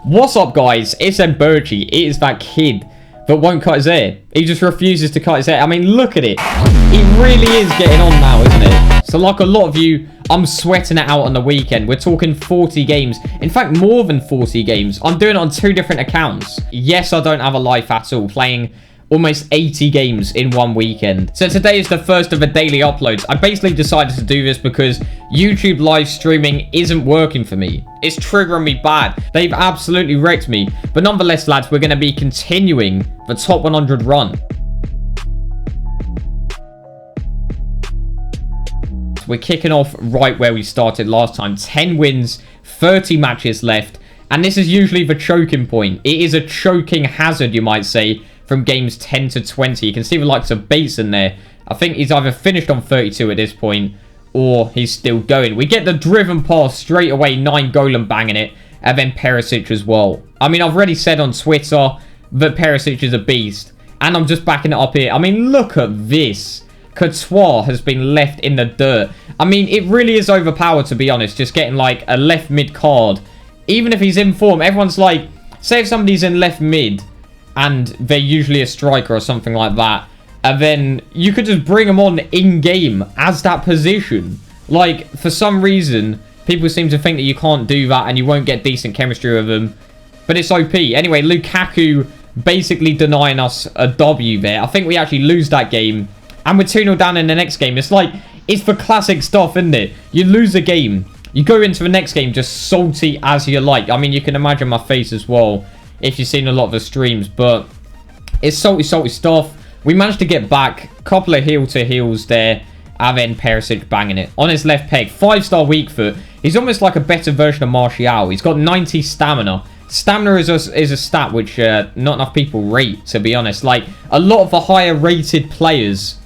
What's up, guys? It's Mbirchy. It is that kid that won't cut his hair. He just refuses to cut his hair. I mean, look at it. He really is getting on now, isn't it? So like a lot of you, I'm sweating it out on the weekend. We're talking 40 games. In fact, more than 40 games. I'm doing it on 2 different accounts. Yes, I don't have a life at all. Playing almost 80 games in one weekend. So today is the first of the daily uploads. I basically decided to do this because YouTube live streaming isn't working for me. It's triggering me bad. They've absolutely wrecked me. But nonetheless, lads, we're going to be continuing the top 100 run. We're kicking off right where we started last time. 10 wins, 30 matches left. And this is usually the choking point. It is a choking hazard, you might say, from games 10 to 20. You can see the likes of Bates in there. I think he's either finished on 32 at this point, or he's still going. We get the driven pass straight away, 9 Golem banging it, and then Perisic as well. I mean, I've already said on Twitter that Perisic is a beast, and I'm just backing it up here. I mean, look at this. Courtois has been left in the dirt. I mean, it really is overpowered, to be honest, just getting like a left mid card. Even if he's in form, everyone's like, say if somebody's in left mid, and they're usually a striker or something like that, and then you could just bring them on in-game as that position. Like, for some reason, people seem to think that you can't do that and you won't get decent chemistry with them. But it's OP. Anyway, Lukaku basically denying us a W there. I think we actually lose that game, and we're 2-0 down in the next game. It's like, it's the classic stuff, isn't it? You lose a game, you go into the next game just salty as you like. I mean, you can imagine my face as well if you've seen a lot of the streams, but it's salty stuff. We managed to get back a couple of heel-to-heels there, and then Perisic banging it on his left peg. 5-star weak foot. He's almost like a better version of Martial. He's got 90 stamina. Stamina is a stat which not enough people rate, to be honest. Like, a lot of the higher rated players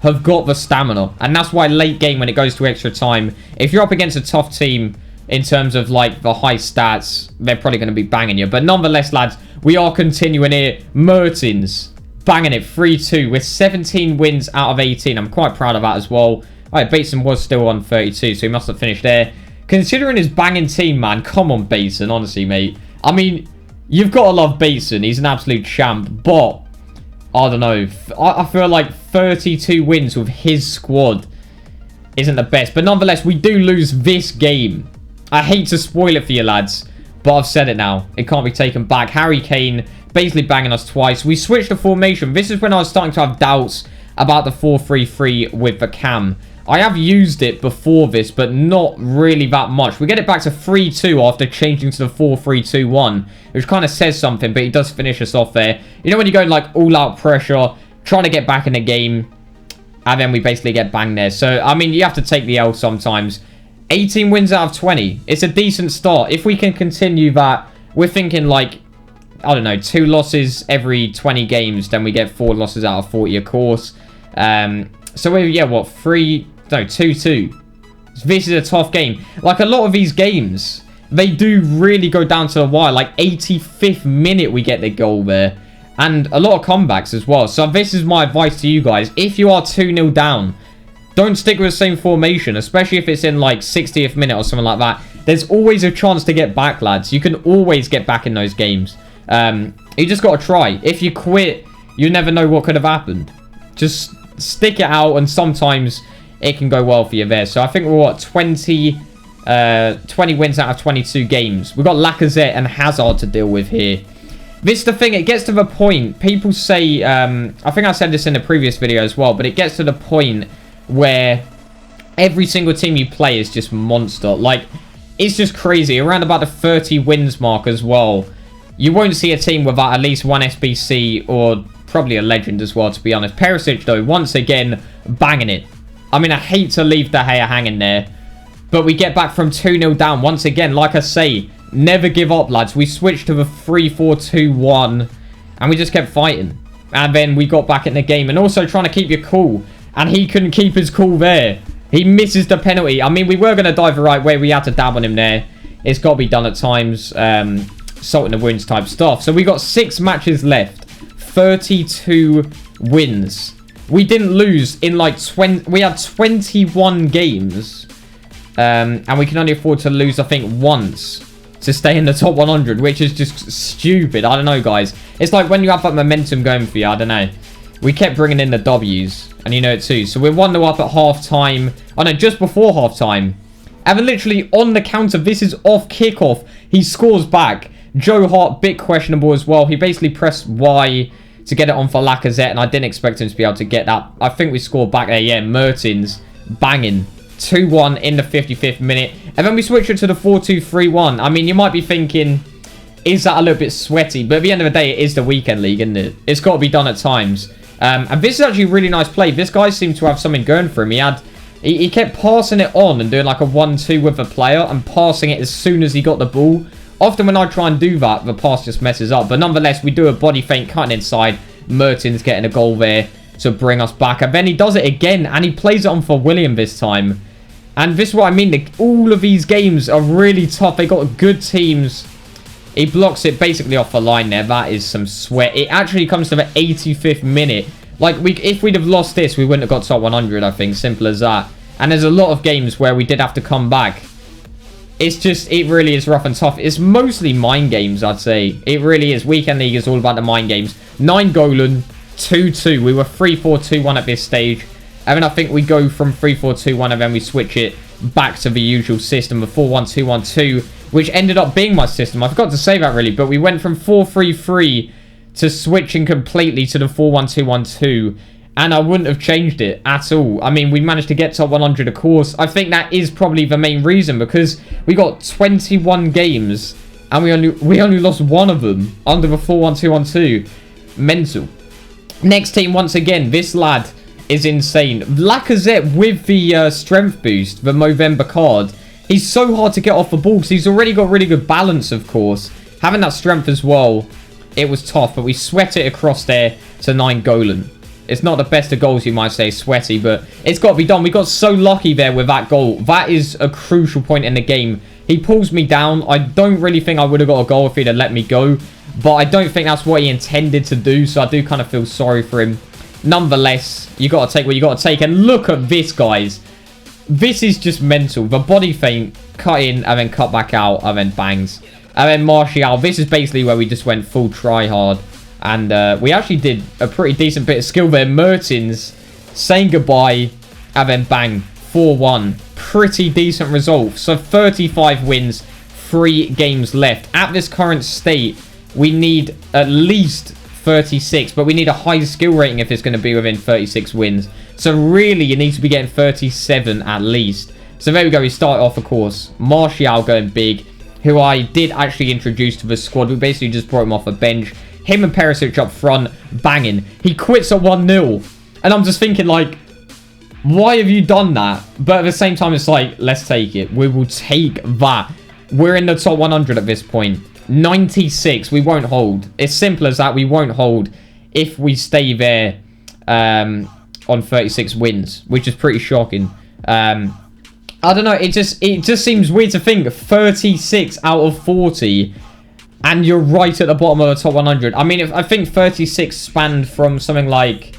have got the stamina, and that's why late game, when it goes to extra time, if you're up against a tough team in terms of like the high stats, they're probably going to be banging you. But nonetheless, lads, we are continuing here. Mertens banging it 3-2 with 17 wins out of 18. I'm quite proud of that as well. All right, Bateson was still on 32, so he must have finished there. Considering his banging team, man, come on, Bateson, honestly, mate. I mean, you've got to love Bateson. He's an absolute champ, but I don't know. I feel like 32 wins with his squad isn't the best. But nonetheless, we do lose this game. I hate to spoil it for you, lads, but I've said it now. It can't be taken back. Harry Kane basically banging us twice. We switched the formation. This is when I was starting to have doubts about the 4-3-3 with the cam. I have used it before this, but not really that much. We get it back to 3-2 after changing to the 4-3-2-1, which kind of says something, but he does finish us off there. You know when you go like all-out pressure, trying to get back in the game, and then we basically get banged there. So, I mean, you have to take the L sometimes. 18 wins out of 20. It's a decent start. If we can continue that, we're thinking like, I don't know, 2 losses every 20 games, then we get 4 losses out of 40, of course. So we're, yeah, what, 2-2. This is a tough game. Like, a lot of these games, they do really go down to the wire. Like, 85th minute we get the goal there. And a lot of comebacks as well. So this is my advice to you guys. If you are 2-0 down, don't stick with the same formation, especially if it's in like 60th minute or something like that. There's always a chance to get back, lads. You can always get back in those games. You just got to try. If you quit, you never know what could have happened. Just stick it out, and sometimes it can go well for you there. So I think we're, what, 20 wins out of 22 games. We've got Lacazette and Hazard to deal with here. This is the thing, it gets to the point, people say, I think I said this in the previous video as well, but it gets to the point where every single team you play is just monster. Like, it's just crazy. Around about the 30 wins mark as well, you won't see a team without at least one SBC or probably a legend as well, to be honest. Perisic, though, once again, banging it. I mean, I hate to leave the hair hanging there, but we get back from 2-0 down once again. Like I say, never give up, lads. We switched to the 3-4-2-1, and we just kept fighting. And then we got back in the game, and also trying to keep your cool. And he couldn't keep his cool there. He misses the penalty. I mean, we were going to dive the right way. We had to dab on him there. It's got to be done at times. Salt in the wounds type stuff. So we got 6 matches left. 32 wins. We didn't lose in like 20... We had 21 games. And we can only afford to lose, I think, once. to stay in the top 100, which is just stupid. I don't know, guys. It's like when you have that momentum going for you, I don't know. We kept bringing in the W's, and you know it too. So we're 1-0 up at half-time. Oh, no, just before half-time. And then literally on the counter, this is off kickoff. He scores back. Joe Hart, bit questionable as well. He basically pressed Y to get it on for Lacazette, and I didn't expect him to be able to get that. I think we scored back there. Yeah, Mertens banging. 2-1 in the 55th minute. And then we switch it to the 4-2-3-1. I mean, you might be thinking, is that a little bit sweaty? But at the end of the day, it is the weekend league, isn't it? It's got to be done at times. And this is actually a really nice play. This guy seemed to have something going for him. He kept passing it on and doing like a 1-2 with a player and passing it as soon as he got the ball. Often when I try and do that, the pass just messes up. But nonetheless, we do a body feint cutting inside. Mertens getting a goal there to bring us back. And then he does it again, and he plays it on for William this time. And this is what I mean. All of these games are really tough. They got good teams. He blocks it basically off the line there. That is some sweat. It actually comes to the 85th minute. Like, if we'd have lost this, we wouldn't have got top 100, I think. Simple as that. And there's a lot of games where we did have to come back. It's just, it really is rough and tough. It's mostly mind games, I'd say. It really is. Weekend League is all about the mind games. 9 Golan, 2-2. We were 3-4-2-1 at this stage. And then I think we go from 3-4-2-1 and then we switch it back to the usual system of 4-1-2-1-2, which ended up being my system. I forgot to say that really, but we went from 4-3-3 to switching completely to the 4-1-2-1-2, and I wouldn't have changed it at all. I mean, we managed to get top 100, of course. I think that is probably the main reason, because we got 21 games and we only lost one of them under the 4-1-2-1-2. Mental. Next team, once again, this lad is insane. Lacazette with the strength boost, the Movember card. He's so hard to get off the ball because he's already got really good balance, of course. Having that strength as well, it was tough, but we sweat it across there to 9 Golan. It's not the best of goals, you might say, sweaty, but it's got to be done. We got so lucky there with that goal. That is a crucial point in the game. He pulls me down. I don't really think I would have got a goal if he'd have let me go, but I don't think that's what he intended to do, so I do kind of feel sorry for him. Nonetheless, you got to take what you got to take, and look at this, guys. This is just mental. The body feint, cut in, and then cut back out, and then bangs. And then Martial, this is basically where we just went full try hard. And we actually did a pretty decent bit of skill there. Mertens saying goodbye, and then bang, 4-1. Pretty decent result. So 35 wins, 3 games left. At this current state, we need at least 36, but we need a high skill rating if it's going to be within 36 wins. So really, you need to be getting 37 at least. So there we go. We start off, of course, Martial going big, who I did actually introduce to the squad. We basically just brought him off a bench. Him and Perisic up front, banging. He quits at 1-0. And I'm just thinking, like, why have you done that? But at the same time, it's like, let's take it. We will take that. We're in the top 100 at this point. 96, we won't hold. It's simple as that. We won't hold if we stay there on 36 wins, which is pretty shocking. I don't know. It just seems weird to think 36 out of 40, and you're right at the bottom of the top 100. I mean, I think 36 spanned from something like,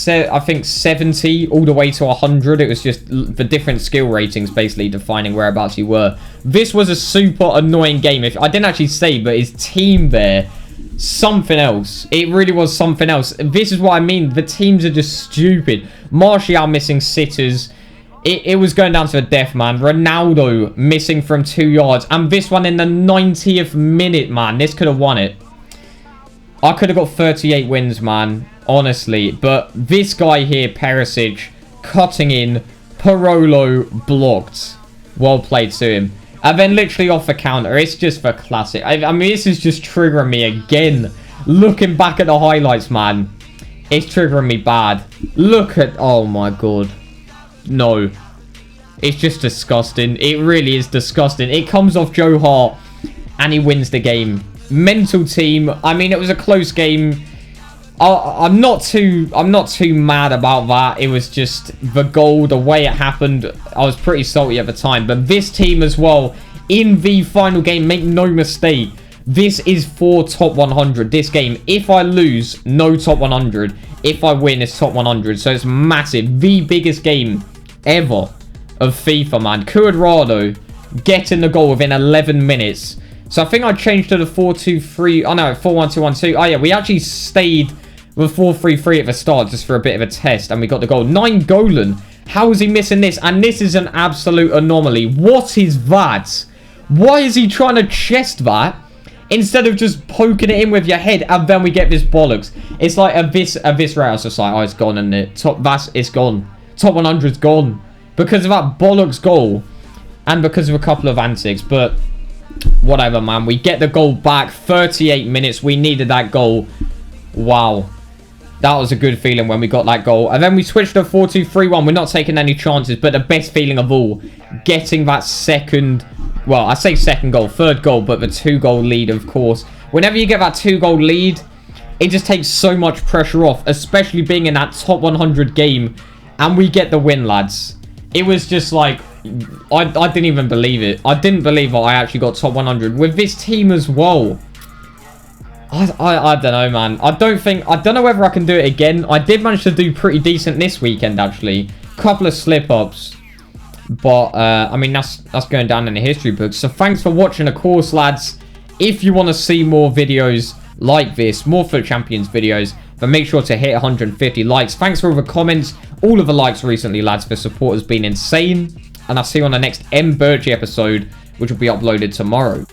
I think 70 all the way to 100. It was just the different skill ratings basically defining whereabouts you were. This was a super annoying game. If I didn't actually say, but his team there, something else. It really was something else. This is what I mean. The teams are just stupid. Martial missing sitters. It was going down to the death, man. Ronaldo missing from 2 yards. And this one in the 90th minute, man. This could have won it. I could have got 38 wins, man. Honestly. But this guy here, Perisic, cutting in. Parolo blocked. Well played to him. And then literally off the counter. It's just for classic. I mean, this is just triggering me again. Looking back at the highlights, man. It's triggering me bad. Look at... Oh, my God. No. It's just disgusting. It really is disgusting. It comes off Joe Hart and he wins the game. Mental team. I mean, it was a close game. I'm not too mad about that. It was just the goal, the way it happened. I was pretty salty at the time. But this team as well, in the final game, make no mistake, this is for top 100. This game, if I lose, no top 100. If I win, it's top 100. So it's massive. The biggest game ever of FIFA, man. Cuadrado getting the goal within 11 minutes. So I think I changed to the 4-2-3. Oh, no, 4-1-2-1-2. Oh, yeah, we actually stayed with 4-3-3 at the start just for a bit of a test. And we got the goal. 9 Golan. How is he missing this? And this is an absolute anomaly. What is that? Why is he trying to chest that instead of just poking it in with your head? And then we get this bollocks. It's like a vis rail. It's just like, oh, it's gone, and it's gone. Top 100's gone because of that bollocks goal and because of a couple of antics. But whatever, man. We get the goal back. 38 minutes. We needed that goal. Wow. That was a good feeling when we got that goal. And then we switched to 4-2-3-1. We're not taking any chances. But the best feeling of all, getting that second... Well, I say second goal. Third goal, but the 2-goal lead, of course. Whenever you get that 2-goal lead, it just takes so much pressure off. Especially being in that top 100 game. And we get the win, lads. It was just like... I didn't even believe it. I didn't believe that I actually got top 100 with this team as well. I don't know, man. I don't know whether I can do it again. I did manage to do pretty decent this weekend, actually. Couple of slip-ups. But, I mean, that's going down in the history books. So, thanks for watching, of course, lads. If you want to see more videos like this, more FUT Champions videos, then make sure to hit 150 likes. Thanks for all the comments, all of the likes recently, lads. The support has been insane. And I'll see you on the next Mbirchy episode, which will be uploaded tomorrow.